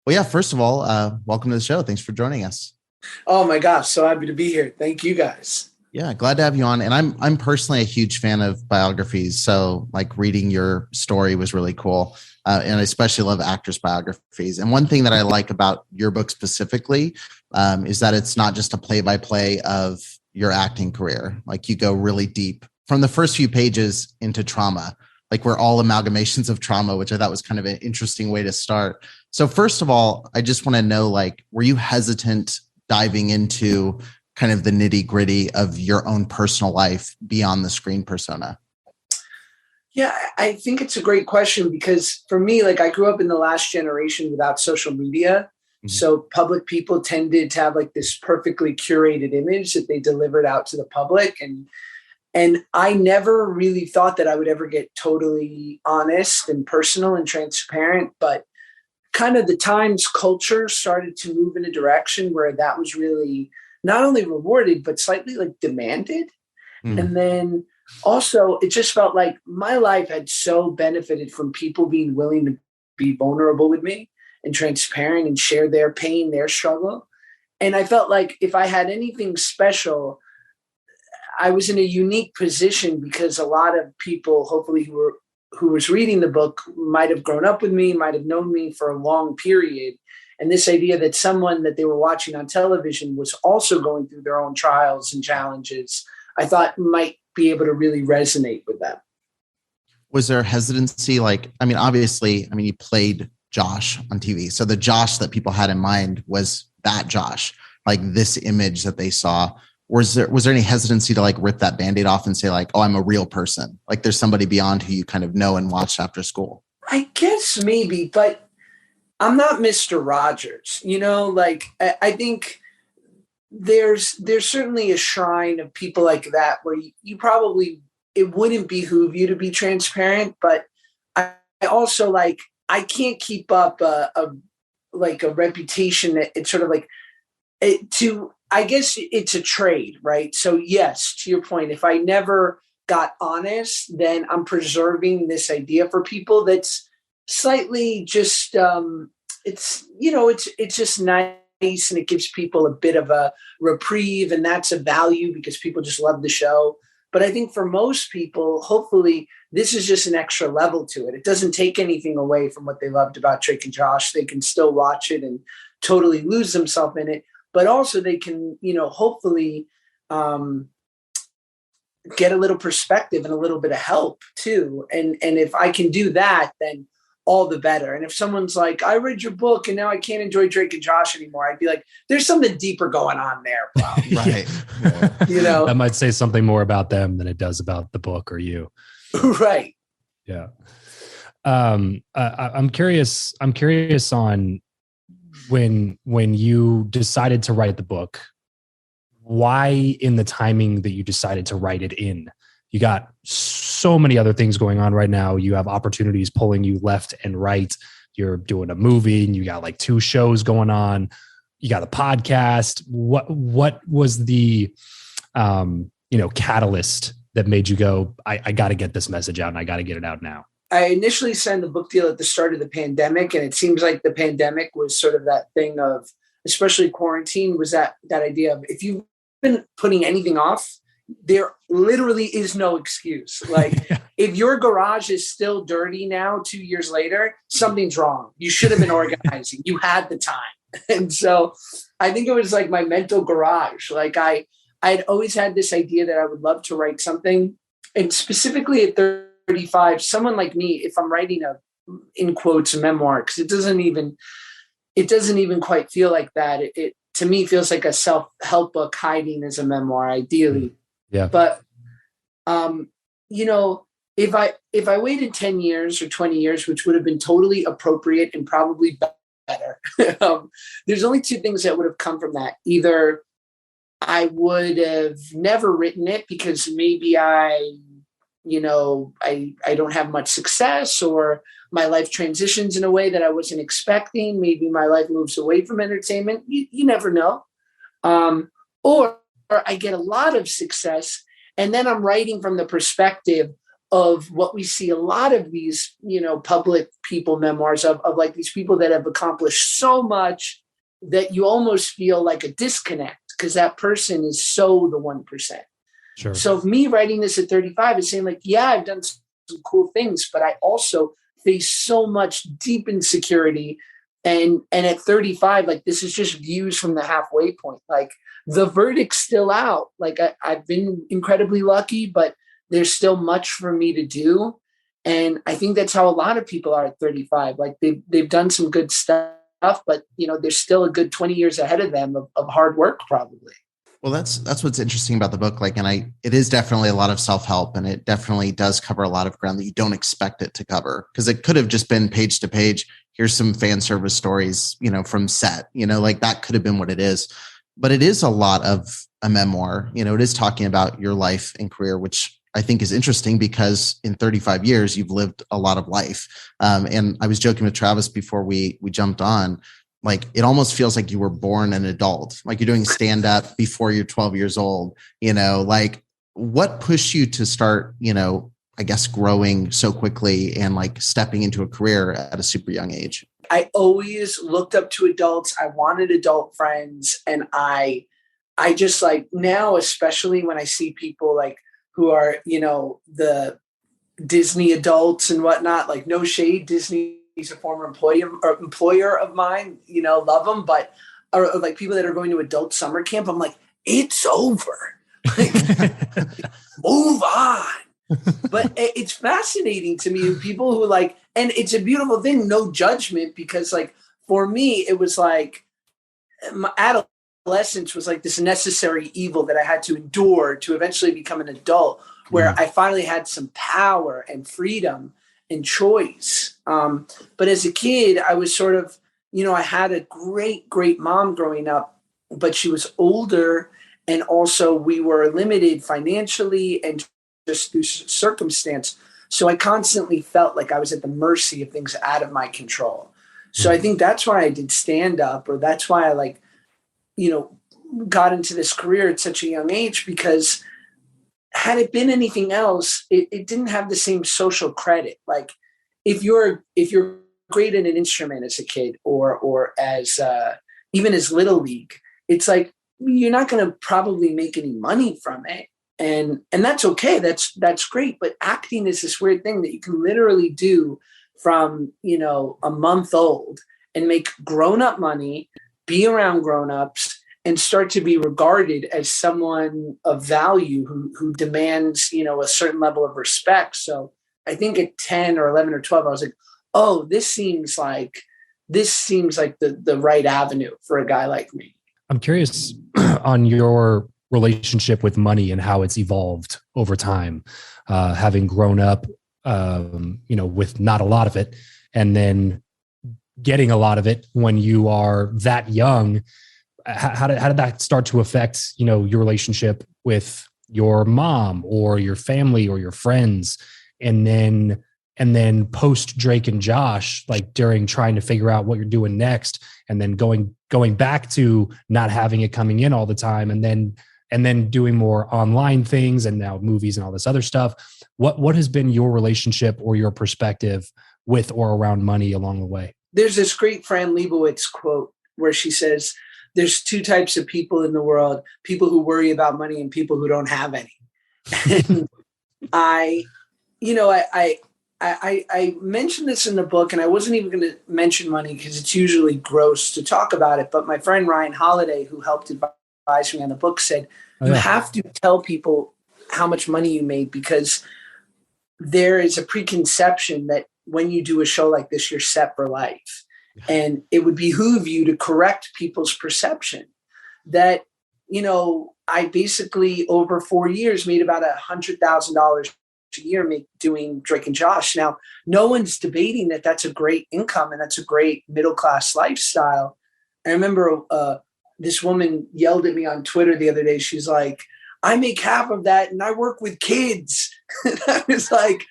Well, yeah, first of all, welcome to the show. Thanks for joining us. Oh my gosh, so happy to be here. Thank you guys. Yeah, glad to have you on. And I'm personally a huge fan of biographies. So like reading your story was really cool. And I especially love actors' biographies. And one thing that I like about your book specifically is that it's not just a play-by-play of your acting career. Like you go really deep from the first few pages into trauma. Like we're all amalgamations of trauma, which I thought was kind of an interesting way to start. So first of all, I just want to know, like, were you hesitant diving into kind of the nitty gritty of your own personal life beyond the screen persona? Yeah, I think it's a great question because for me, like I grew up in the last generation without social media. Mhm. So public people tended to have like this perfectly curated image that they delivered out to the public. And I never really thought that I would ever get totally honest and personal and transparent, but kind of the times culture started to move in a direction where that was really not only rewarded, but slightly like demanded. Mm. And then also, it just felt like my life had so benefited from people being willing to be vulnerable with me and transparent and share their pain, their struggle. And I felt like if I had anything special, I was in a unique position because a lot of people, hopefully, who was reading the book might have grown up with me, might have known me for a long period. And this idea that someone that they were watching on television was also going through their own trials and challenges, I thought might be able to really resonate with them. Was there hesitancy? Like, I mean, obviously, I mean, you played Josh on TV. So the Josh that people had in mind was that Josh, like this image that they saw. Was there any hesitancy to like rip that Band-Aid off and say like, oh, I'm a real person? Like there's somebody beyond who you kind of know and watched after school? I guess maybe, but I'm not Mr. Rogers, like I think there's certainly a shrine of people like that where you probably, it wouldn't behoove you to be transparent, but I also like, I can't keep up like a reputation that it's sort of like I guess it's a trade, right? So yes, to your point, if I never got honest, then I'm preserving this idea for people that's slightly just it's just nice and it gives people a bit of a reprieve, and that's a value because people just love the show. But I think for most people, hopefully, this is just an extra level to it. It doesn't take anything away from what they loved about Drake and Josh. They can still watch it and totally lose themselves in it. But also they can, hopefully get a little perspective and a little bit of help too. And if I can do that, then all the better. And if someone's like, I read your book and now I can't enjoy Drake and Josh anymore, I'd be like, there's something deeper going on there, bro. Right. Yeah. That might say something more about them than it does about the book or you. Right. Yeah. I'm curious on when you decided to write the book, why in the timing that you decided to write it in? You got so many other things going on right now. You have opportunities pulling you left and right. You're doing a movie and you got like 2 shows going on. You got a podcast. What was the, catalyst that made you go, I got to get this message out and I got to get it out now? I initially signed the book deal at the start of the pandemic. And it seems like the pandemic was sort of that thing of, especially quarantine, was that idea of if you've been putting anything off, there literally is no excuse. Like if your garage is still dirty now, 2 years later, something's wrong. You should have been organizing. You had the time. And so I think it was like my mental garage. Like I'd always had this idea that I would love to write something. And specifically at 35, someone like me, if I'm writing in quotes, a memoir, because it doesn't even quite feel like that. It to me feels like a self-help book hiding as a memoir, ideally. Yeah. But, if I waited 10 years or 20 years, which would have been totally appropriate and probably better, there's only 2 things that would have come from that. Either I would have never written it because maybe I don't have much success, or my life transitions in a way that I wasn't expecting. Maybe my life moves away from entertainment. You never know. Or I get a lot of success and then I'm writing from the perspective, of what we see a lot of these, public people memoirs of like these people that have accomplished so much that you almost feel like a disconnect because that person is so the 1%. Sure. So me writing this at 35 is saying like, yeah, I've done some cool things, but I also face so much deep insecurity. And at 35, like this is just views from the halfway point. Like the verdict's still out. Like I've been incredibly lucky, but there's still much for me to do. And I think that's how a lot of people are at 35. Like they've done some good stuff, but there's still a good 20 years ahead of them of hard work probably. Well, that's what's interesting about the book. Like, and it is definitely a lot of self-help, and it definitely does cover a lot of ground that you don't expect it to cover, because it could have just been page to page. Here's some fan service stories, from set, like that could have been what it is, but it is a lot of a memoir. It is talking about your life and career, which I think is interesting because in 35 years, you've lived a lot of life. And I was joking with Travis before we jumped on, like, it almost feels like you were born an adult, like you're doing stand up before you're 12 years old, like what pushed you to start, I guess, growing so quickly and like stepping into a career at a super young age? I always looked up to adults. I wanted adult friends. And I just like now, especially when I see people like who are, the Disney adults and whatnot, like no shade, Disney is a former employer of mine, love them, but or like people that are going to adult summer camp, I'm like, it's over. Like, move on. But it's fascinating to me, people who like, and it's a beautiful thing, no judgment, because like for me, it was like my adolescence was like this necessary evil that I had to endure to eventually become an adult, where I finally had some power and freedom and choice. But as a kid, I was sort of, I had a great, great mom growing up, but she was older. And also we were limited financially and just through circumstance. So I constantly felt like I was at the mercy of things out of my control. So I think that's why I did stand up, or that's why I like, got into this career at such a young age, because had it been anything else, it didn't have the same social credit. Like if you're great at an instrument as a kid, or as even as Little League, it's like you're not going to probably make any money from it, and that's okay. That's great. But acting is this weird thing that you can literally do from a month old and make grown-up money, be around grown-ups, and start to be regarded as someone of value who demands, a certain level of respect. So I think at 10 or 11 or 12, I was like, oh, this seems like the right avenue for a guy like me. I'm curious on your relationship with money and how it's evolved over time, having grown up, with not a lot of it, and then getting a lot of it when you are that young. How did that start to affect, your relationship with your mom or your family or your friends? And then post Drake and Josh, like during trying to figure out what you're doing next, and then going back to not having it coming in all the time, and then doing more online things, and now movies and all this other stuff. What has been your relationship or your perspective with or around money along the way? There's this great Fran Lebowitz quote where she says, there's two types of people in the world: people who worry about money and people who don't have any. And I mentioned this in the book, and I wasn't even going to mention money because it's usually gross to talk about it. But my friend Ryan Holiday, who helped advise me on the book, said, you have to tell people how much money you made, because there is a preconception that when you do a show like this, you're set for life. And it would behoove you to correct people's perception that, I basically over 4 years made about $100,000 a year doing Drake and Josh. Now, no one's debating that that's a great income and that's a great middle-class lifestyle. I remember this woman yelled at me on Twitter the other day. She's like, I make half of that and I work with kids. And I was like,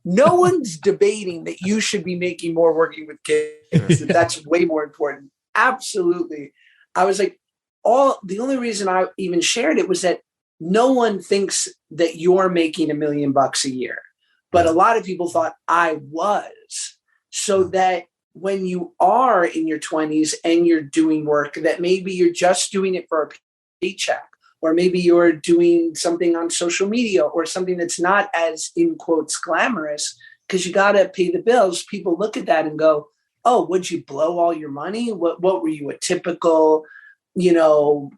no one's debating that you should be making more working with kids. That's way more important. Absolutely. I was like, the only reason I even shared it was that no one thinks that you're making $1 million a year. but a lot of people thought I was. So that when you are in your 20s and you're doing work, that maybe you're just doing it for a paycheck, or maybe you're doing something on social media or something that's not as, in quotes, glamorous, because you got to pay the bills. People look at that and go, oh, would you blow all your money? What were you, a typical,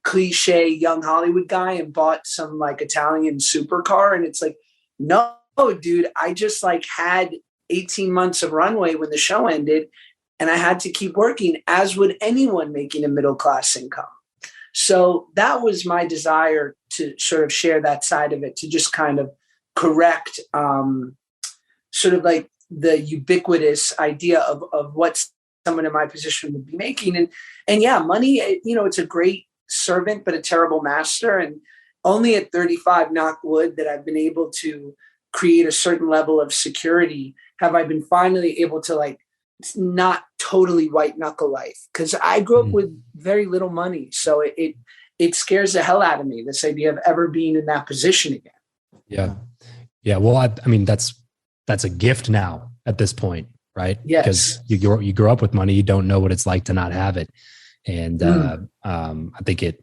cliche young Hollywood guy and bought some like Italian supercar? And it's like, no, dude, I just like had 18 months of runway when the show ended, and I had to keep working, as would anyone making a middle-class income. So that was my desire to sort of share that side of it, to just kind of correct sort of like the ubiquitous idea of what someone in my position would be making. And yeah, money, it's a great servant, but a terrible master. And only at 35, knock wood, that I've been able to create a certain level of security have I been finally able to like not totally white knuckle life. Because I grew up with very little money. So it scares the hell out of me, this idea of ever being in that position again. Yeah. Yeah. Well, I mean, that's a gift now at this point, right? Yes. Because you grow up with money, you don't know what it's like to not have it. And I think it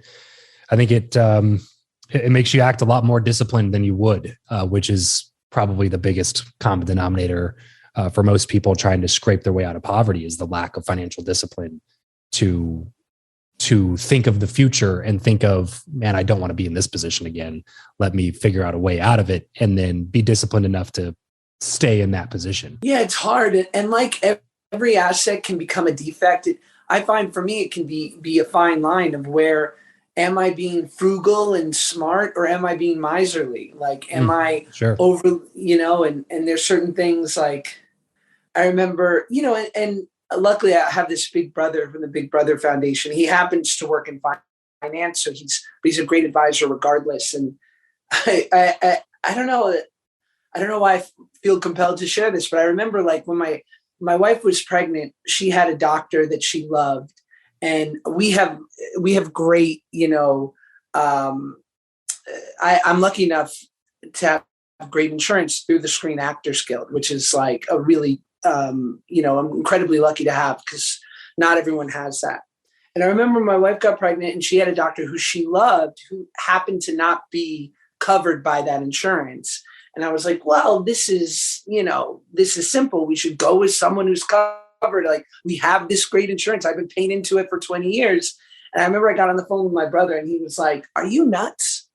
makes you act a lot more disciplined than you would, which is probably the biggest common denominator for most people trying to scrape their way out of poverty, is the lack of financial discipline to think of the future and think of, man, I don't want to be in this position again. Let me figure out a way out of it, and then be disciplined enough to stay in that position. Yeah, it's hard. And like every asset can become a defect. I find for me, it can be a fine line of where, am I being frugal and smart, or am I being miserly? Like, am I over, and there's certain things like, I remember, and luckily I have this big brother from the Big Brother Foundation. He happens to work in finance. So he's a great advisor regardless. And I don't know. I don't know why I feel compelled to share this, but I remember like when my wife was pregnant, she had a doctor that she loved. And we have great, I'm lucky enough to have great insurance through the Screen Actors Guild, which is like a really, I'm incredibly lucky to have, because not everyone has that. And I remember my wife got pregnant and she had a doctor who she loved, who happened to not be covered by that insurance. And I was like, well, this is simple. We should go with someone who's covered. Like, we have this great insurance. I've been paying into it for 20 years. And I remember I got on the phone with my brother and he was like, are you nuts?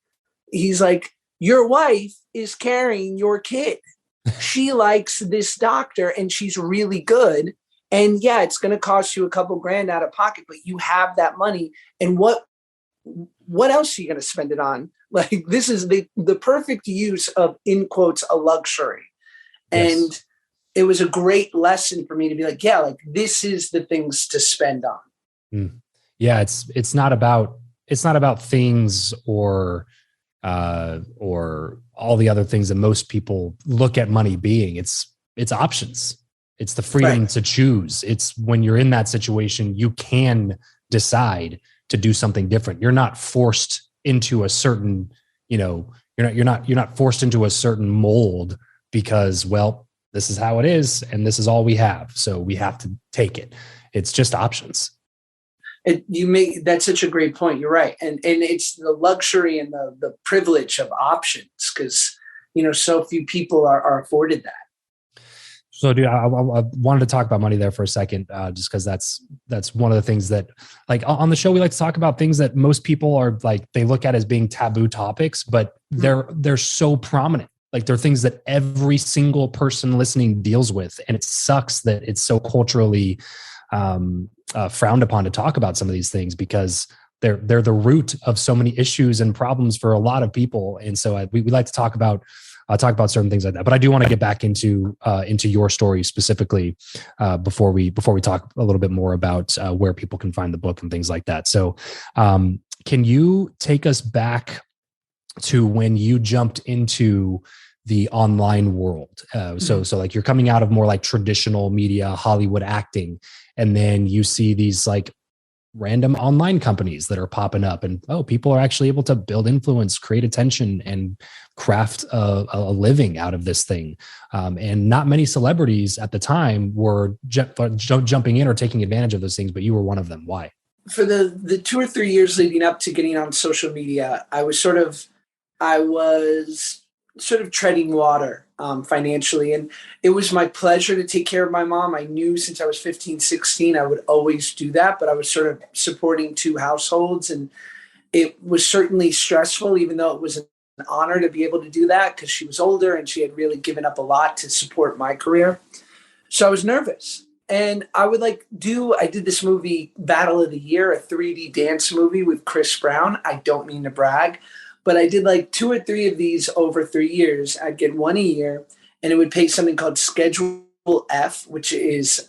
He's like, your wife is carrying your kid. She likes this doctor and she's really good. And yeah, it's going to cost you a couple grand out of pocket, but you have that money. And what else are you going to spend it on? Like, this is the perfect use of, in quotes, a luxury. Yes. And it was a great lesson for me to be like, yeah, like this is the things to spend on. Yeah. It's not about things or all the other things that most people look at money being. It's options. It's the freedom to choose. It's when you're in that situation, you can decide to do something different. You're not forced into a certain, you're not forced into a certain mold because, well, this is how it is and this is all we have. So we have to take it. It's just options. That's such a great point. You're right. And it's the luxury and the privilege of options, because, so few people are afforded that. So, dude, I wanted to talk about money there for a second, just because that's one of the things that, like, on the show, we like to talk about things that most people are like, they look at as being taboo topics, but they're so prominent. Like, they're things that every single person listening deals with, and it sucks that it's so culturally frowned upon to talk about some of these things, because they're the root of so many issues and problems for a lot of people. And so we like to talk about certain things like that. But I do want to get back into your story specifically before we talk a little bit more about where people can find the book and things like that. So can you take us back to when you jumped into the online world? So like you're coming out of more like traditional media, Hollywood acting, and then you see these like random online companies that are popping up, and people are actually able to build influence, create attention, and craft a living out of this thing. And not many celebrities at the time were jumping in or taking advantage of those things, but you were one of them. Why? For the 2 or 3 years leading up to getting on social media, I was sort of treading water financially. And it was my pleasure to take care of my mom. I knew since I was 15, 16, I would always do that, but I was sort of supporting 2 households. And it was certainly stressful, even though it was an honor to be able to do that because she was older and she had really given up a lot to support my career. So I was nervous. And I did this movie, Battle of the Year, a 3D dance movie with Chris Brown. I don't mean to brag, but I did like 2 or 3 of these over 3 years. I'd get 1 a year, and it would pay something called Schedule F, which is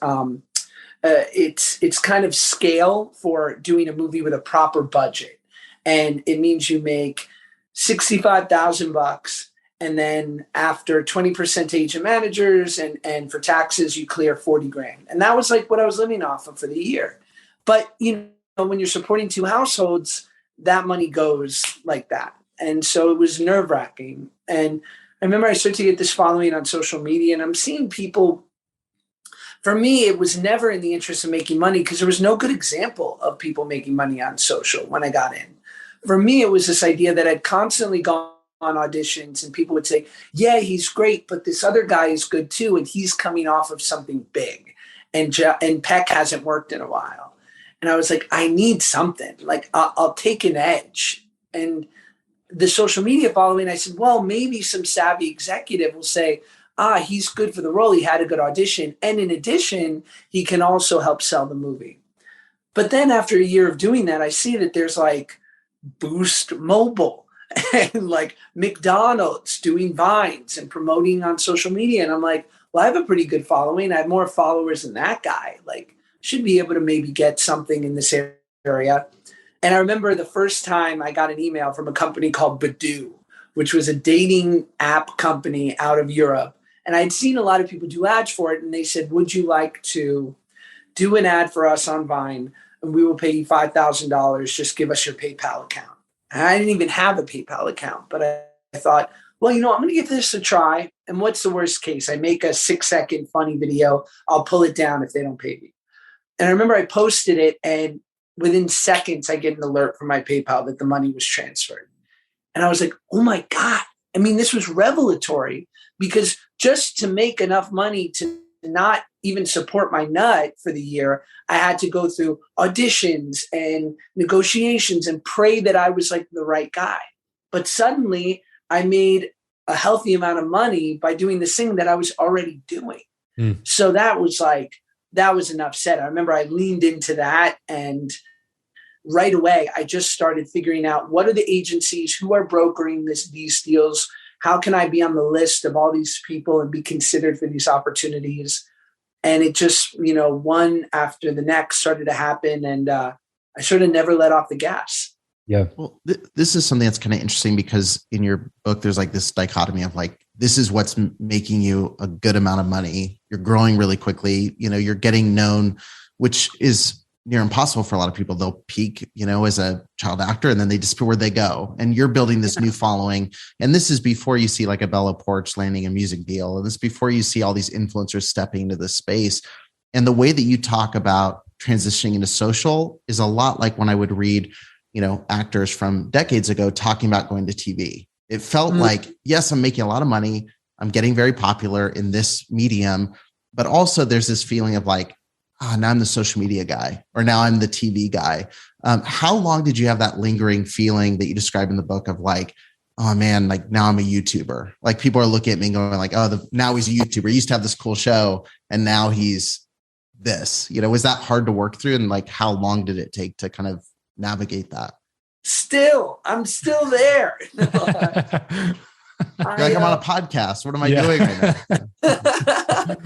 it's kind of scale for doing a movie with a proper budget, and it means you make $65,000, and then after 20% to agent managers and for taxes, you clear 40 grand, and that was like what I was living off of for the year. But when you're supporting 2 households, that money goes like that. And so it was nerve-wracking. And I remember I started to get this following on social media, and I'm seeing people. For me, it was never in the interest of making money because there was no good example of people making money on social when I got in. For me, it was this idea that I'd constantly gone on auditions and people would say, yeah, he's great, but this other guy is good too, and he's coming off of something big. And Peck hasn't worked in a while. And I was like, I need something. Like, I'll take an edge. And the social media following, I said, well, maybe some savvy executive will say, he's good for the role. He had a good audition. And in addition, he can also help sell the movie. But then after a year of doing that, I see that there's like Boost Mobile and like McDonald's doing Vines and promoting on social media. And I'm like, well, I have a pretty good following. I have more followers than that guy. Like, should be able to maybe get something in this area. And I remember the first time I got an email from a company called Badoo, which was a dating app company out of Europe. And I'd seen a lot of people do ads for it. And they said, would you like to do an ad for us on Vine? And we will pay you $5,000. Just give us your PayPal account. And I didn't even have a PayPal account, but I thought, well, I'm going to give this a try. And what's the worst case? I make a 6-second funny video. I'll pull it down if they don't pay me. And I remember I posted it, and within seconds, I get an alert from my PayPal that the money was transferred. And I was like, oh my God. I mean, this was revelatory, because just to make enough money to not even support my nut for the year, I had to go through auditions and negotiations and pray that I was like the right guy. But suddenly I made a healthy amount of money by doing this thing that I was already doing. So that was enough said. I remember I leaned into that, and right away, I just started figuring out what are the agencies who are brokering these deals. How can I be on the list of all these people and be considered for these opportunities? And it just, one after the next started to happen. And I sort of never let off the gas. Yeah. Well, this is something that's kind of interesting, because in your book, there's like this dichotomy of like, this is what's making you a good amount of money. You're growing really quickly. You're getting known, which is near impossible for a lot of people. They'll peak, as a child actor, and then they disappear where they go. And you're building this new following. And this is before you see like a Bella Poarch landing a music deal. And this is before you see all these influencers stepping into this space. And the way that you talk about transitioning into social is a lot like when I would read, actors from decades ago talking about going to TV. It felt like, yes, I'm making a lot of money. I'm getting very popular in this medium, but also there's this feeling of like, now I'm the social media guy, or now I'm the TV guy. How long did you have that lingering feeling that you describe in the book of like, oh man, like now I'm a YouTuber. Like people are looking at me and going like, now he's a YouTuber. He used to have this cool show and now he's this, was that hard to work through? And like, how long did it take to kind of navigate that? I'm still there. You're like, I'm on a podcast. What am I doing right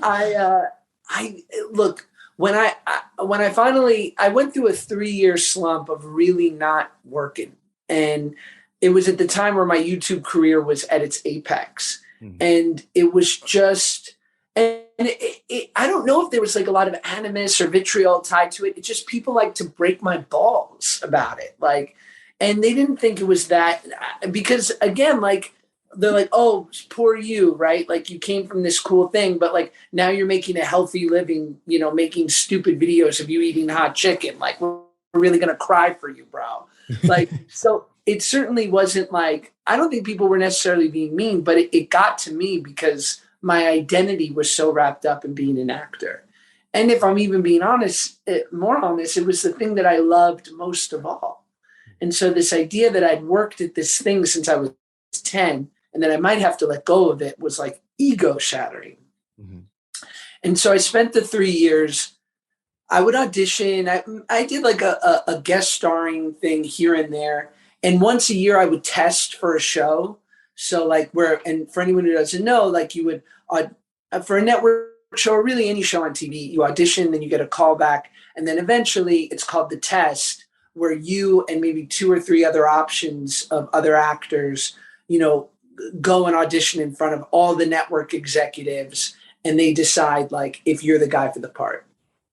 now? I look, when I finally, I went through a 3-year slump of really not working. And it was at the time where my YouTube career was at its apex. And it was just, and I don't know if there was like a lot of animus or vitriol tied to it. It's just people like to break my balls about it. Like, and they didn't think it was that, because again, like, they're like, oh, poor you, right? Like, you came from this cool thing, but like now you're making a healthy living, you know, making stupid videos of you eating hot chicken. Like, we're really going to cry for you, bro. Like, so it certainly wasn't like, I don't think people were necessarily being mean, but it got to me because my identity was so wrapped up in being an actor. And if I'm even being honest, more honest, it was the thing that I loved most of all. And so this idea that I'd worked at this thing since I was 10 and that I might have to let go of it was like ego shattering. Mm-hmm. And so I spent the 3 years. I would audition. I did like a guest starring thing here and there. And once a year I would test for a show. So like and for anyone who doesn't know, like you would, for a network show or really any show on TV, you audition, then you get a call back. And then eventually it's called the test, where you and maybe 2 or 3 other options of other actors, you know, go and audition in front of all the network executives. And they decide like if you're the guy for the part.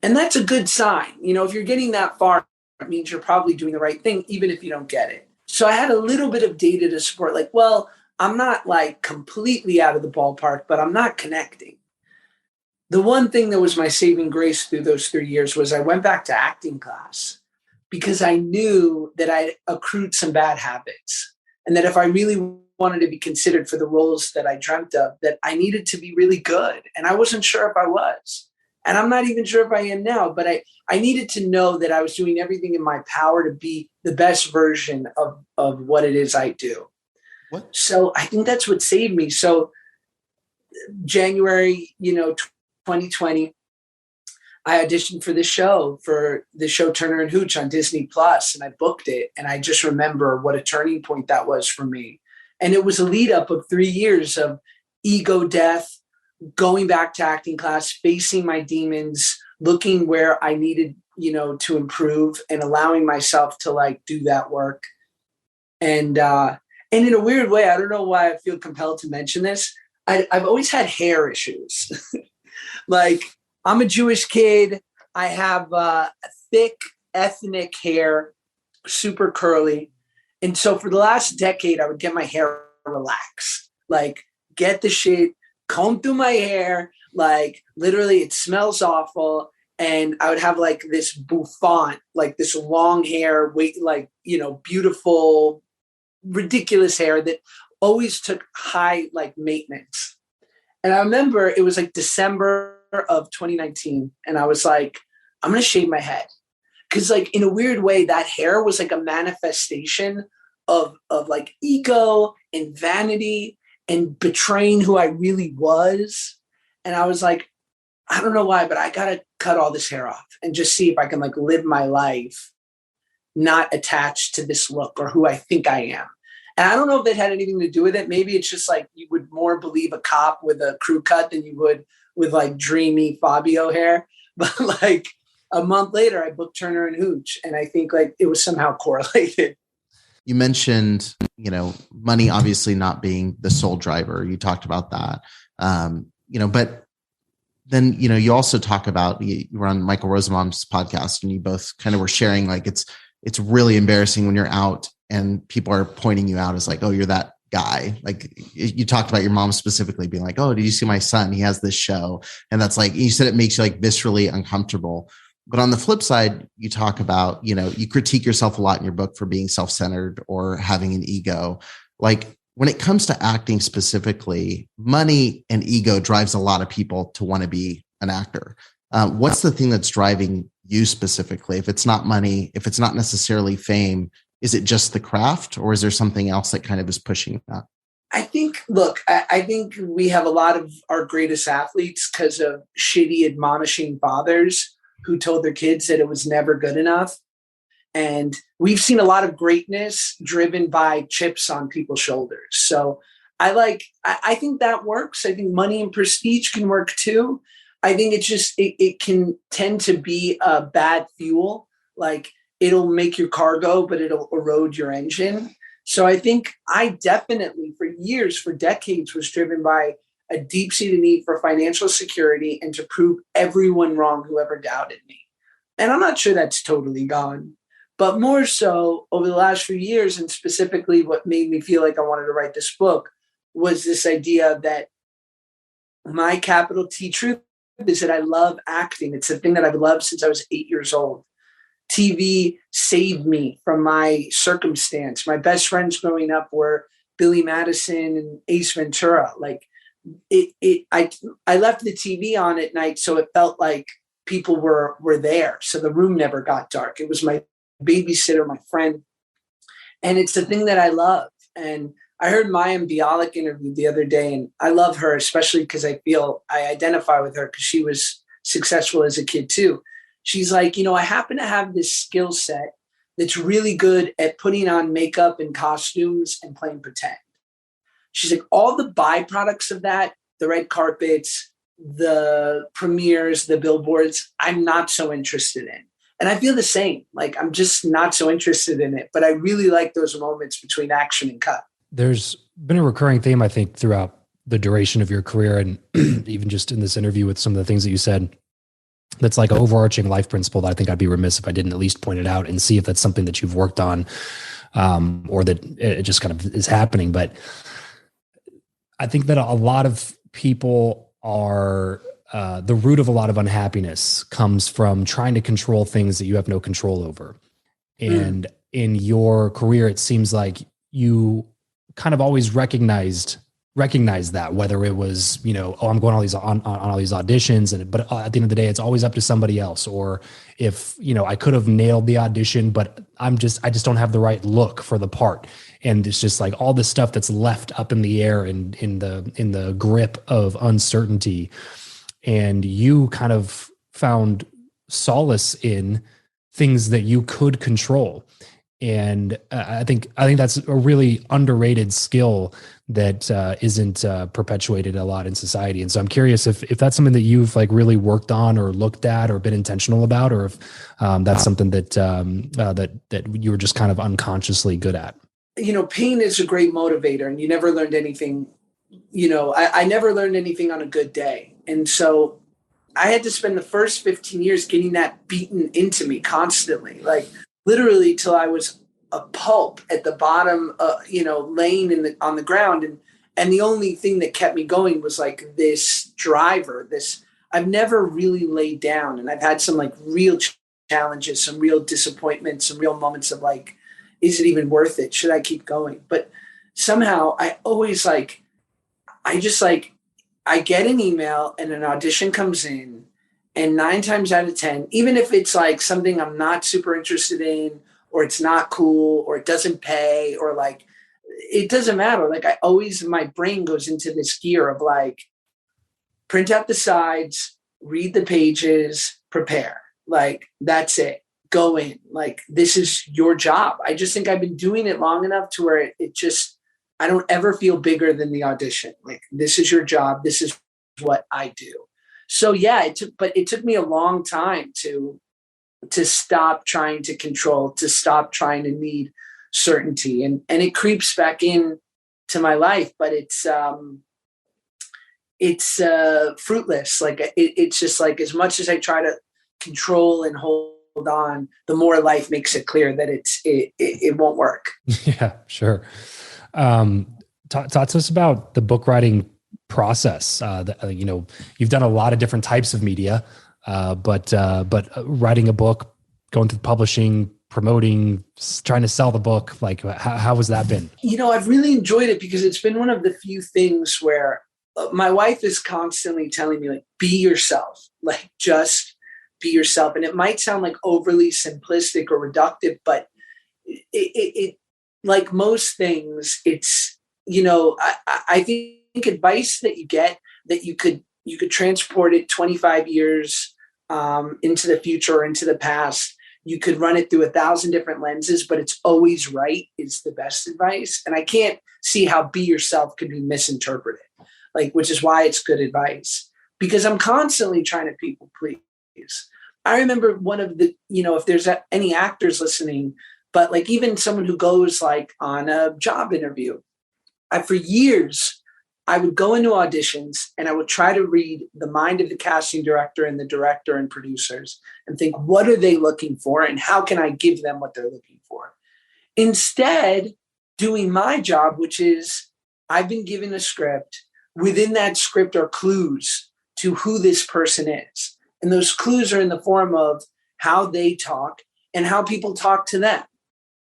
And that's a good sign. You know, if you're getting that far, it means you're probably doing the right thing, even if you don't get it. So I had a little bit of data to support, like, well, I'm not like completely out of the ballpark, but I'm not connecting. The one thing that was my saving grace through those 3 years was I went back to acting class because I knew that I accrued some bad habits and that if I really wanted to be considered for the roles that I dreamt of, that I needed to be really good. And I wasn't sure if I was. And I'm not even sure if I am now, but I needed to know that I was doing everything in my power to be the best version of what it is I do. What? So I think that's what saved me. So January, 2020, I auditioned for the show Turner and Hooch on Disney Plus, and I booked it. And I just remember what a turning point that was for me. And it was a lead up of 3 years of ego death, going back to acting class, facing my demons, looking where I needed, to improve and allowing myself to like do that work. And in a weird way, I don't know why I feel compelled to mention this. I've always had hair issues. Like, I'm a Jewish kid. I have thick ethnic hair, super curly. And so for the last decade, I would get my hair relaxed, like get the shit, comb through my hair. Like literally it smells awful. And I would have like this bouffant, like this long hair, beautiful, ridiculous hair that always took high like maintenance. And I remember it was like December of 2019. And I was like, I'm going to shave my head. Cause like in a weird way, that hair was like a manifestation of like ego and vanity and betraying who I really was. And I was like, I don't know why, but I got to cut all this hair off and just see if I can like live my life not attached to this look or who I think I am. And I don't know if that had anything to do with it. Maybe it's just like you would more believe a cop with a crew cut than you would with like dreamy Fabio hair. But like a month later, I booked Turner and Hooch. And I think like it was somehow correlated. You mentioned, money obviously not being the sole driver. You talked about that, but then, you also talk about, you were on Michael Rosenbaum's podcast and you both kind of were sharing, like, it's really embarrassing when you're out and people are pointing you out as like, oh, you're that guy. Like you talked about your mom specifically being like, oh, did you see my son? He has this show. And that's like, you said it makes you like viscerally uncomfortable. But on the flip side, you talk about, you critique yourself a lot in your book for being self-centered or having an ego. Like when it comes to acting specifically, money and ego drives a lot of people to want to be an actor. What's the thing that's driving you specifically? If it's not money, if it's not necessarily fame, is it just the craft or is there something else that kind of is pushing that? I think we have a lot of our greatest athletes because of shitty admonishing fathers who told their kids that it was never good enough. And we've seen a lot of greatness driven by chips on people's shoulders. So I think that works. I think money and prestige can work too. I think it's just, it can tend to be a bad fuel. Like it'll make your car go, but it'll erode your engine. So I think I definitely for decades was driven by a deep-seated need for financial security and to prove everyone wrong who ever doubted me. And I'm not sure that's totally gone, but more so over the last few years, and specifically what made me feel like I wanted to write this book was this idea that my capital T truth is that I love acting. It's a thing that I've loved since I was 8 years old. TV saved me from my circumstance. My best friends growing up were Billy Madison and Ace Ventura. Like I left the TV on at night, so it felt like people were there. So the room never got dark. It was my babysitter, my friend, and it's the thing that I love. And I heard Maya Bialik interview the other day, and I love her, especially because I feel I identify with her because she was successful as a kid too. She's like, I happen to have this skill set that's really good at putting on makeup and costumes and playing pretend. She's like, all the byproducts of that, the red carpets, the premieres, the billboards, I'm not so interested in. And I feel the same. Like, I'm just not so interested in it, but I really like those moments between action and cut. There's been a recurring theme, I think, throughout the duration of your career, and even just in this interview with some of the things that you said, that's like an overarching life principle that I think I'd be remiss if I didn't at least point it out and see if that's something that you've worked on, or that it just kind of is happening. But I think that a lot of people are, the root of a lot of unhappiness comes from trying to control things that you have no control over. And in your career, it seems like you kind of always recognized that, whether it was, I'm going on all these auditions, but at the end of the day, it's always up to somebody else. Or if, I could have nailed the audition, but I just don't have the right look for the part. And it's just like all this stuff that's left up in the air and in the grip of uncertainty. And you kind of found solace in things that you could control. And I think that's a really underrated skill that isn't perpetuated a lot in society. And so I'm curious if that's something that you've like really worked on or looked at or been intentional about, or if that's something that that you were just kind of unconsciously good at. Pain is a great motivator, and you never learned anything. I never learned anything on a good day. And so I had to spend the first 15 years getting that beaten into me constantly, like literally till I was a pulp at the bottom, laying on the ground. And the only thing that kept me going was like this driver, I've never really laid down. And I've had some like real challenges, some real disappointments, some real moments of like, is it even worth it? Should I keep going? But somehow I always I get an email and an audition comes in, and 9 times out of 10, even if it's like something I'm not super interested in, or it's not cool, or it doesn't pay, or like, it doesn't matter. Like my brain goes into this gear of like, print out the sides, read the pages, prepare. Like, that's it. Go in. Like, this is your job. I just think I've been doing it long enough to where I don't ever feel bigger than the audition. Like, this is your job. This is what I do. So yeah, it took me a long time to stop trying to control, to stop trying to need certainty. And it creeps back in to my life, but it's fruitless. Like it's just like, as much as I try to control and hold on, the more life makes it clear that it won't work. Yeah, sure. Talk to us about the book writing process. You've done a lot of different types of media, but writing a book, going through publishing, promoting, trying to sell the book, like how has that been? I've really enjoyed it because it's been one of the few things where my wife is constantly telling me, like, be yourself, like just be yourself. And it might sound like overly simplistic or reductive, but it like most things, it's, I think advice that you get that you could transport it 25 years into the future or into the past. You could run it through 1,000 different lenses, but it's always right is the best advice. And I can't see how be yourself could be misinterpreted, which is why it's good advice, because I'm constantly trying to people please. I remember one of the, if there's any actors listening, but like even someone who goes like on a job interview, for years, I would go into auditions and I would try to read the mind of the casting director and the director and producers and think, what are they looking for and how can I give them what they're looking for? Instead, doing my job, which is I've been given a script. Within that script are clues to who this person is. And those clues are in the form of how they talk and how people talk to them.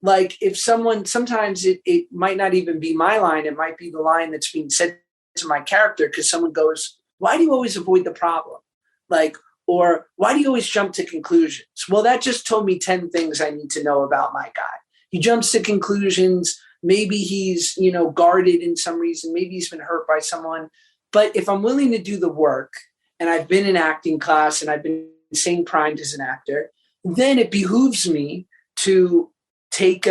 Like if someone, sometimes it might not even be my line. It might be the line that's being said to my character because someone goes, why do you always avoid the problem? Like, or why do you always jump to conclusions? Well, that just told me 10 things I need to know about my guy. He jumps to conclusions. Maybe he's, guarded in some reason. Maybe he's been hurt by someone. But if I'm willing to do the work and I've been in acting class and I've been staying primed as an actor, then it behooves me to take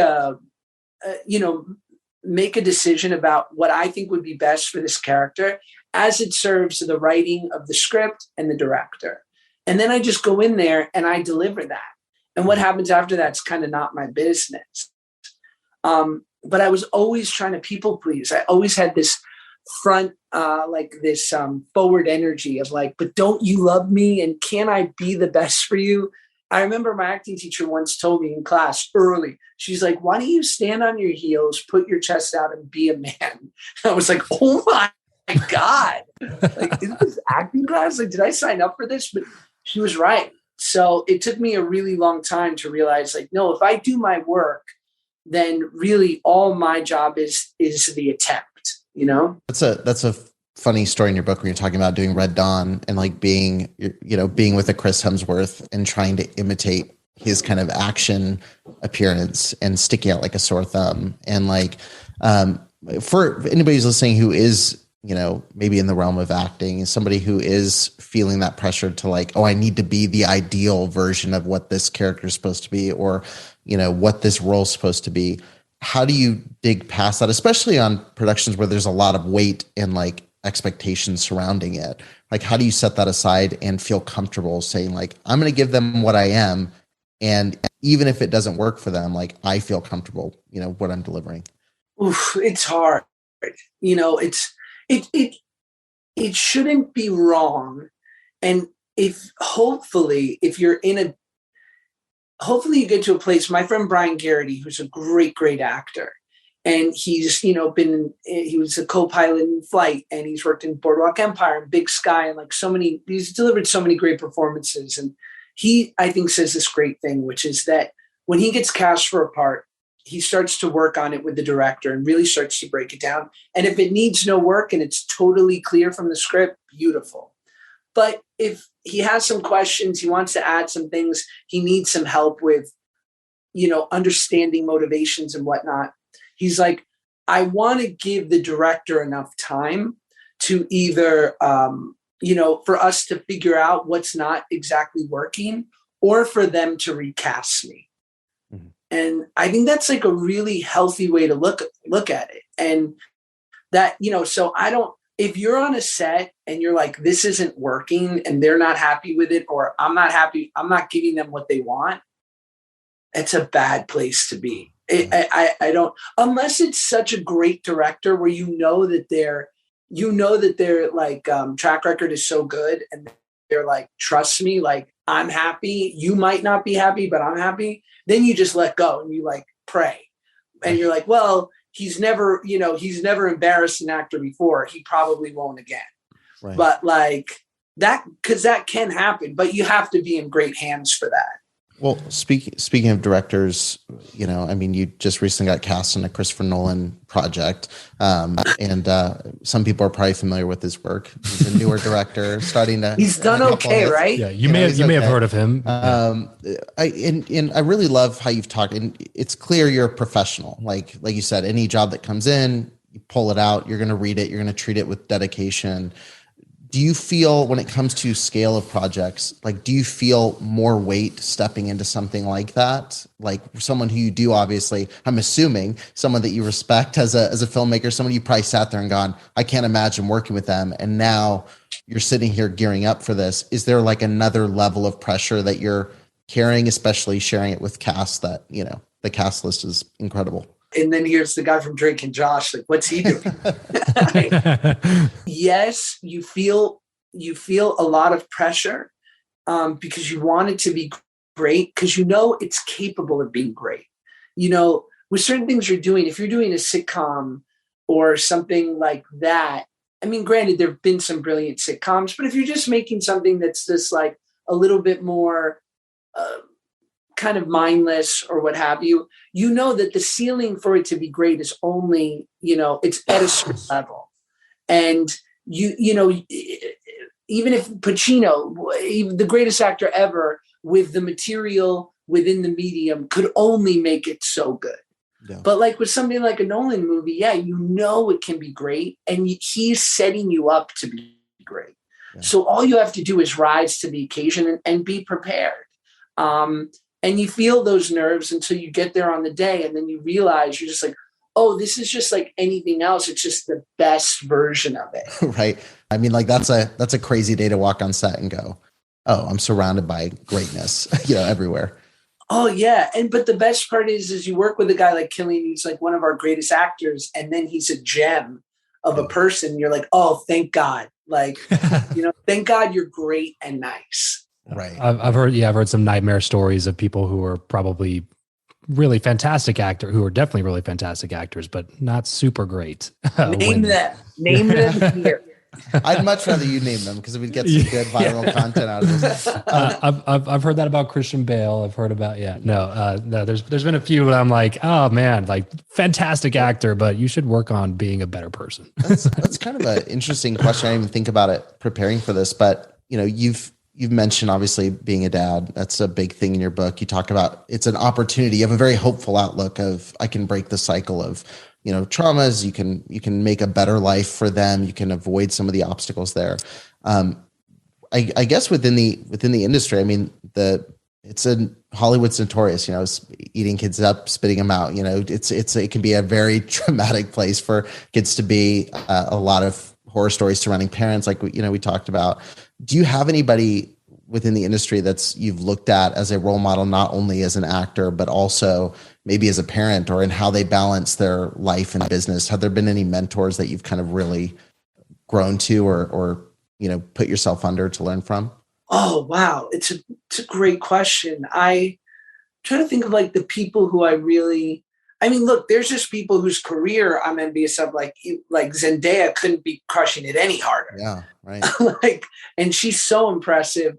make a decision about what I think would be best for this character as it serves the writing of the script and the director. And then I just go in there and I deliver that. And what happens after that's kind of not my business. But I was always trying to people please. I always had this forward energy of like, but don't you love me? And can I be the best for you? I remember my acting teacher once told me in class early, she's like, why don't you stand on your heels, put your chest out and be a man? I was like, oh my God, like, is this acting class? Like, did I sign up for this? But she was right. So it took me a really long time to realize like, no, if I do my work, then really all my job is the attempt, That's a funny story in your book when you're talking about doing Red Dawn and like being with a Chris Hemsworth and trying to imitate his kind of action appearance and sticking out like a sore thumb. And like, for anybody who's listening who is, maybe in the realm of acting, somebody who is feeling that pressure to like, oh, I need to be the ideal version of what this character is supposed to be, or, what this role is supposed to be. How do you dig past that, especially on productions where there's a lot of weight and like expectations surrounding it? Like, how do you set that aside and feel comfortable saying like, I'm going to give them what I am. And even if it doesn't work for them, like I feel comfortable, what I'm delivering. Oof, it's hard. It shouldn't be wrong. And hopefully you get to a place, my friend Brian Garrity, who's a great, great actor, and he's, he was a co-pilot in Flight, and he's worked in Boardwalk Empire and Big Sky, and like he's delivered so many great performances. And he, I think, says this great thing, which is that when he gets cast for a part, he starts to work on it with the director and really starts to break it down. And if it needs no work and it's totally clear from the script, beautiful. But if he has some questions, he wants to add some things, he needs some help with, understanding motivations and whatnot. He's like, I want to give the director enough time to either, for us to figure out what's not exactly working or for them to recast me. Mm-hmm. And I think that's like a really healthy way to look at it. And that, so if you're on a set and you're like, this isn't working and they're not happy with it, or I'm not happy, I'm not giving them what they want, it's a bad place to be. I don't, unless it's such a great director where that their like track record is so good and they're like, trust me, like I'm happy. You might not be happy, but I'm happy. Then you just let go and you like pray. And you're like, well, he's never embarrassed an actor before. He probably won't again. Right. But like that, because that can happen, but you have to be in great hands for that. Well, speaking of directors, you just recently got cast in a Christopher Nolan project, and some people are probably familiar with his work. He's a newer director, starting to. He's done okay, right? Yeah, you may have heard of him. I really love how you've talked, and it's clear you're a professional. Like you said, any job that comes in, you pull it out. You're going to read it. You're going to treat it with dedication. Do you feel, when it comes to scale of projects, like, do you feel more weight stepping into something like that? Like someone who you do, obviously, I'm assuming someone that you respect as a filmmaker, someone you probably sat there and gone, I can't imagine working with them. And now you're sitting here gearing up for this. Is there like another level of pressure that you're carrying, especially sharing it with cast that, the cast list is incredible? And then here's the guy from Drake and Josh. Like, what's he doing? Yes, you feel a lot of pressure because you want it to be great, because you know it's capable of being great. You know, with certain things you're doing, if you're doing a sitcom or something like that, I mean, granted, there have been some brilliant sitcoms, but if you're just making something that's just like a little bit more kind of mindless or what have you, you know that the ceiling for it to be great is only, you know, it's at a certain level. And you know, even if Pacino, the greatest actor ever, with the material within the medium, could only make it so good. Yeah. But like with something like a Nolan movie, yeah, you know it can be great, and he's setting you up to be great. Yeah. So all you have to do is rise to the occasion and be prepared. And you feel those nerves until you get there on the day, and then you realize you're just like, oh, this is just like anything else. It's just the best version of it. Right. I mean, like that's a crazy day to walk on set and go, oh, I'm surrounded by greatness, you know, everywhere. Oh yeah. But the best part is you work with a guy like Killian, who's like one of our greatest actors. And then he's a gem of a person. You're like, oh, thank God. Like, you know, thank God you're great and nice. Right. I've heard some nightmare stories of people who are probably really fantastic who are definitely really fantastic actors, but not super great. Name them here. I'd much rather you name them because we'd get some good viral content out of this. I've heard that about Christian Bale. I've heard about no. There's been a few that I'm like, oh man, like fantastic actor, but you should work on being a better person. That's kind of an interesting question. I didn't even think about it preparing for this, but you know, you've mentioned obviously being a dad. That's a big thing in your book. You talk about it's an opportunity. You have a very hopeful outlook of I can break the cycle of, you know, traumas. You can make a better life for them. You can avoid some of the obstacles there. I guess within the industry, I mean, Hollywood's notorious, you know, eating kids up, spitting them out. You know, it can be a very traumatic place for kids to be. A lot of horror stories surrounding parents, like we talked about. Do you have anybody within the industry you've looked at as a role model, not only as an actor, but also maybe as a parent, or in how they balance their life and business? Have there been any mentors that you've kind of really grown to or you know, put yourself under to learn from? Oh, wow. It's a great question. I try to think of like the people who I mean, look, there's just people whose career I'm envious of, like Zendaya couldn't be crushing it any harder. Yeah, right. And she's so impressive,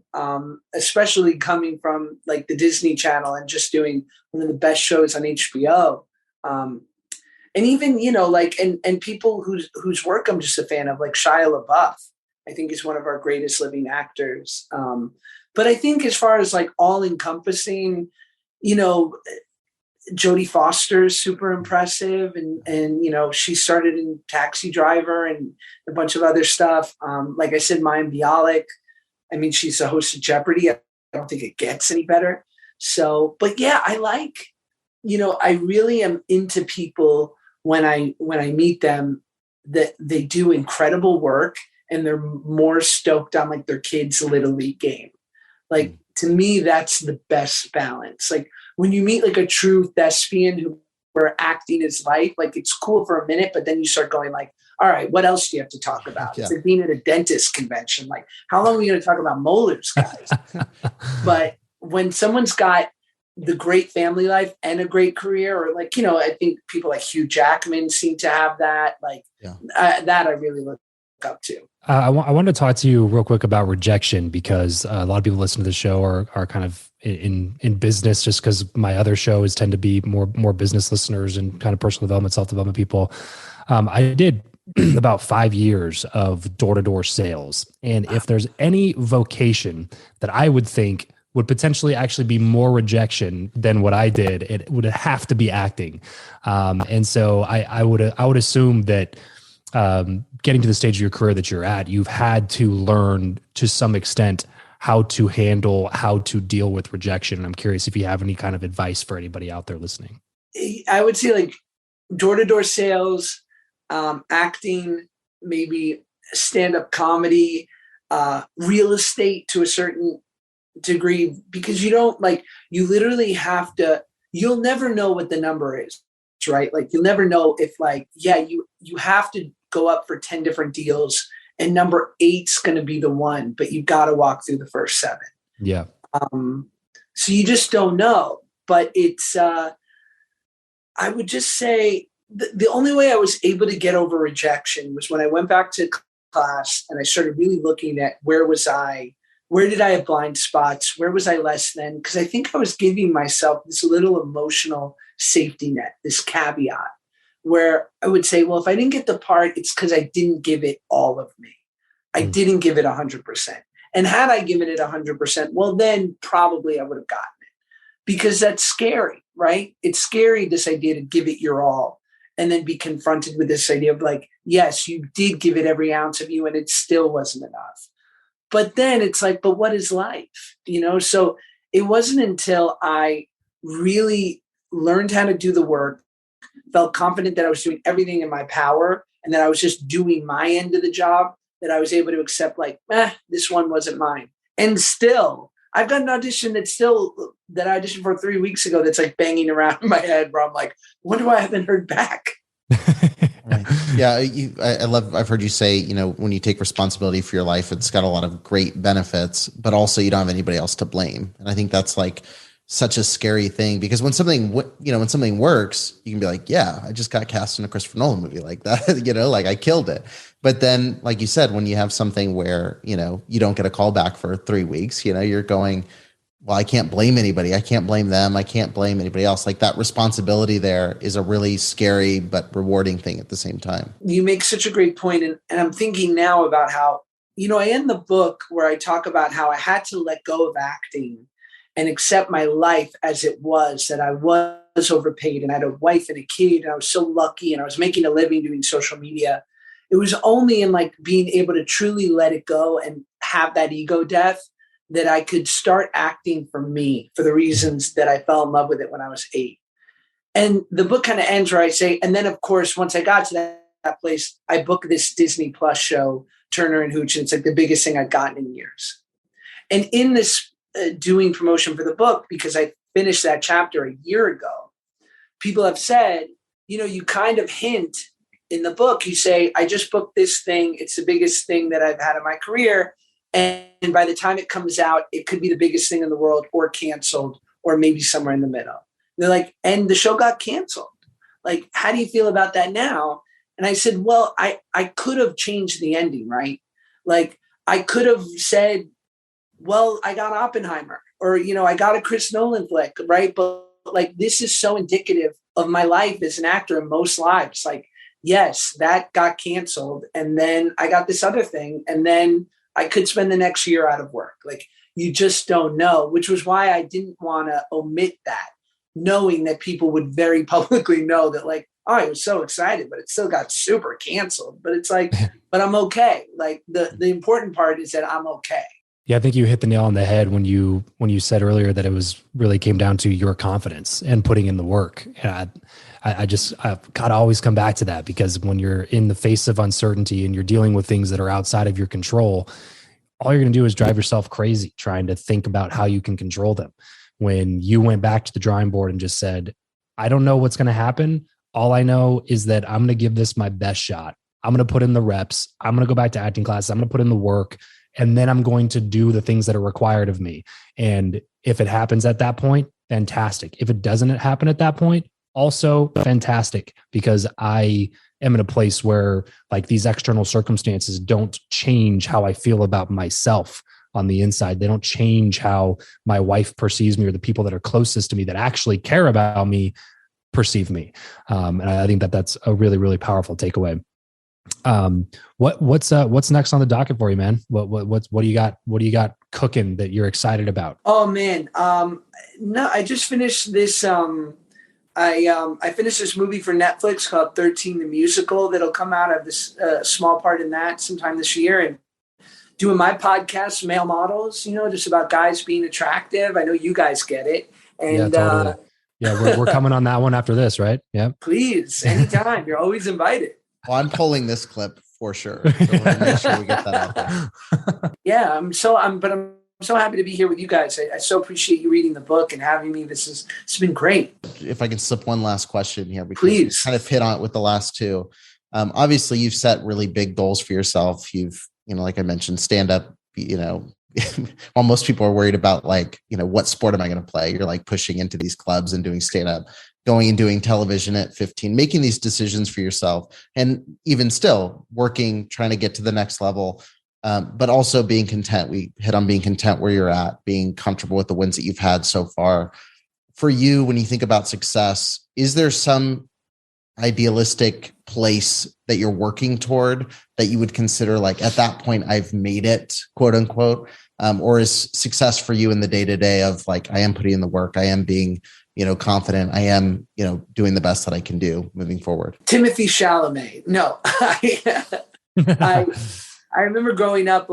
especially coming from like the Disney Channel and just doing one of the best shows on HBO. And even, you know, like, and people whose work I'm just a fan of, like Shia LaBeouf, I think is one of our greatest living actors. But I think as far as like all encompassing, you know, Jodie Foster is super impressive. And, you know, she started in Taxi Driver and a bunch of other stuff. Like I said, Mayim Bialik, I mean, she's the host of Jeopardy. I don't think it gets any better. So, but yeah, I really am into people when I meet them, that they do incredible work and they're more stoked on like their kids' Little League game. Like, to me, that's the best balance. Like when you meet like a true thespian where acting is life, like it's cool for a minute, but then you start going like, all right, what else do you have to talk about? Yeah. It's like being at a dentist convention. Like, how long are we going to talk about molars, guys? But when someone's got the great family life and a great career, or like, you know, I think people like Hugh Jackman seem to have that. Like that I really look up to. I wanted to talk to you real quick about Rejection, because a lot of people listen to the show are kind of in business, just because my other shows tend to be more business listeners and kind of personal development, self-development people. I did about 5 years of door-to-door sales. And if there's any vocation that I would think would potentially actually be more rejection than what I did, it would have to be acting. And so I would assume that getting to the stage of your career that you're at, you've had to learn to some extent how to deal with rejection. And I'm curious if you have any kind of advice for anybody out there listening. I would say like door-to-door sales, acting, maybe stand-up comedy, real estate to a certain degree, because you literally have to, you'll never know what the number is. right? Like you'll never know if like, yeah, you have to go up for 10 different deals and number 8's going to be the one, but you got to walk through the first 7. Yeah. So you just don't know, but it's, I would just say the only way I was able to get over rejection was when I went back to class and I started really looking at where did I have blind spots? Where was I less than? Because I think I was giving myself this little emotional safety net, this caveat, where I would say, well, if I didn't get the part, it's because I didn't give it all of me. I didn't give it 100%. And had I given it 100%, well, then probably I would have gotten it, because that's scary, right? It's scary, this idea to give it your all and then be confronted with this idea of like, yes, you did give it every ounce of you and it still wasn't enough. But then it's like, but what is life? So it wasn't until I really learned how to do the work, felt confident that I was doing everything in my power and that I was just doing my end of the job, that I was able to accept like, this one wasn't mine. And still, I've got an audition that I auditioned for 3 weeks ago that's like banging around in my head where I'm like, wonder why I haven't heard back. Right. Yeah. I've heard you say, when you take responsibility for your life, it's got a lot of great benefits, but also you don't have anybody else to blame. And I think that's like such a scary thing, because when something works, you can be like, yeah, I just got cast in a Christopher Nolan movie like that, like I killed it. But then, like you said, when you have something where, you don't get a call back for 3 weeks, you're going, well, I can't blame anybody. I can't blame them. I can't blame anybody else. Like that responsibility there is a really scary but rewarding thing at the same time. You make such a great point. And I'm thinking now about how, I end the book where I talk about how I had to let go of acting and accept my life as it was, that I was overpaid and I had a wife and a kid and I was so lucky and I was making a living doing social media. It was only in like being able to truly let it go and have that ego death that I could start acting for me, for the reasons that I fell in love with it when I was 8. And the book kind of ends where I say, and then of course, once I got to that place, I booked this Disney Plus show, Turner and Hooch, and it's like the biggest thing I've gotten in years. And in this doing promotion for the book, because I finished that chapter a year ago, people have said, you kind of hint in the book, you say, I just booked this thing. It's the biggest thing that I've had in my career. And by the time it comes out, it could be the biggest thing in the world or canceled or maybe somewhere in the middle. They're like, and the show got canceled. Like, how do you feel about that now? And I said, well, I could have changed the ending, right? Like I could have said, well, I got Oppenheimer or, I got a Chris Nolan flick, right? But like, this is so indicative of my life as an actor in most lives. Like, yes, that got canceled. And then I got this other thing. And then I could spend the next year out of work. Like you just don't know, which was why I didn't want to omit that, knowing that people would very publicly know that like, oh, I was so excited, but it still got super canceled. But it's like, but I'm okay. Like the important part is that I'm okay. Yeah, I think you hit the nail on the head when you said earlier that it was really came down to your confidence and putting in the work. And I've got to always come back to that, because when you're in the face of uncertainty and you're dealing with things that are outside of your control, all you're going to do is drive yourself crazy trying to think about how you can control them. When you went back to the drawing board and just said, I don't know what's going to happen. All I know is that I'm going to give this my best shot. I'm going to put in the reps. I'm going to go back to acting classes. I'm going to put in the work. And then I'm going to do the things that are required of me. And if it happens at that point, fantastic. If it doesn't happen at that point, also fantastic, because I am in a place where like these external circumstances don't change how I feel about myself on the inside. They don't change how my wife perceives me or the people that are closest to me that actually care about me perceive me. And I think that that's a really, really powerful takeaway. What's next on the docket for you, man? What do you got? What do you got cooking that you're excited about? Oh man. No, I just finished this. I finished this movie for Netflix called 13 the Musical that'll come out of this small part in that sometime this year. And doing my podcast, Male Models, just about guys being attractive. I know you guys get it. And yeah, totally. Yeah, we're coming on that one after this, right? Yeah. Please, anytime. You're always invited. Well, I'm pulling this clip for sure. So we'll make sure we get that out there. Yeah, I'm so happy to be here with you guys. I so appreciate you reading the book and having me. It's been great. If I can slip one last question here, because please, kind of hit on it with the last two. Obviously, you've set really big goals for yourself. You've, like I mentioned, stand up, while most people are worried about what sport am I going to play? You're like pushing into these clubs and doing stand up, going and doing television at 15, making these decisions for yourself, and even still working, trying to get to the next level. But also being content. We hit on being content where you're at, being comfortable with the wins that you've had so far. For you, when you think about success, is there some idealistic place that you're working toward that you would consider like, at that point, I've made it, quote unquote? Or is success for you in the day-to-day of like, I am putting in the work, I am being, confident, I am, doing the best that I can do moving forward? Timothy Chalamet. No, I remember growing up,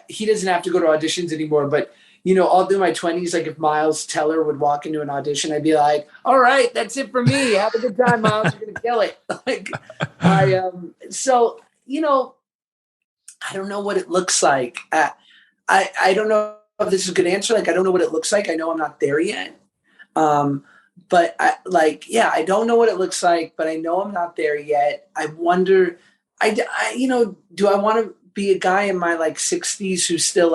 he doesn't have to go to auditions anymore, but all through my 20s, like if Miles Teller would walk into an audition, I'd be like, all right, that's it for me. Have a good time, Miles. You're going to kill it. I don't know what it looks like. I don't know if this is a good answer. I don't know what it looks like. I know I'm not there yet. But I don't know what it looks like, but I know I'm not there yet. I wonder, do I want to be a guy in my 60s who's still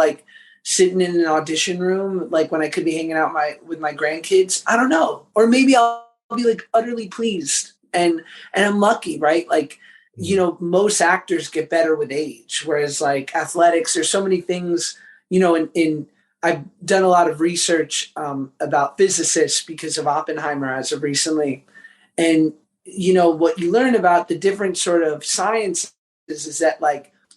sitting in an audition room, when I could be hanging out with my grandkids? I don't know. Or maybe I'll be utterly pleased and I'm lucky, right? Most actors get better with age, whereas athletics, there's so many things, I've done a lot of research about physicists because of Oppenheimer as of recently. And, what you learn about the different sort of sciences is that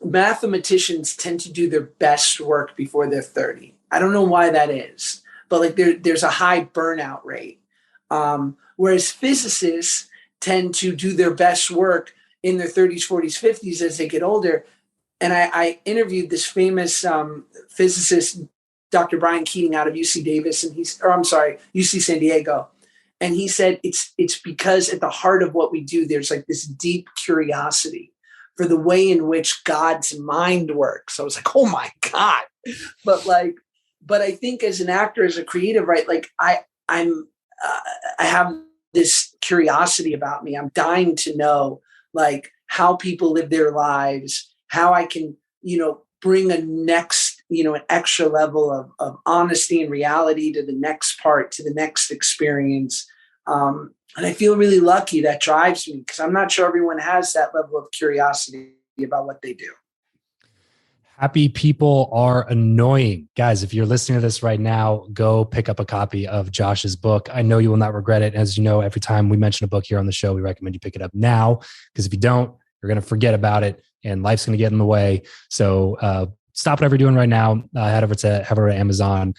mathematicians tend to do their best work before they're 30. I don't know why that is, but there's a high burnout rate. Whereas physicists tend to do their best work in their 30s, 40s, 50s as they get older. And I interviewed this famous physicist, Dr. Brian Keating out of UC San Diego. And he said it's because at the heart of what we do, there's this deep curiosity for the way in which God's mind works. I was like, oh my God. But I think as an actor, as a creative, right? I have this curiosity about me. I'm dying to know how people live their lives, how I can, bring an extra level of honesty and reality to the next part, to the next experience. And I feel really lucky. That drives me because I'm not sure everyone has that level of curiosity about what they do. Happy people are annoying. Guys, if you're listening to this right now, go pick up a copy of Josh's book. I know you will not regret it. As you know, every time we mention a book here on the show, we recommend you pick it up now, because if you don't, you're going to forget about it and life's going to get in the way. So stop whatever you're doing right now. Head over to Amazon,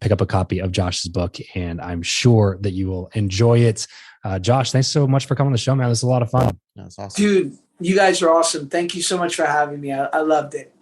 pick up a copy of Josh's book, and I'm sure that you will enjoy it. Josh, thanks so much for coming on the show, man. This is a lot of fun. That's awesome. Dude, you guys are awesome. Thank you so much for having me. I loved it.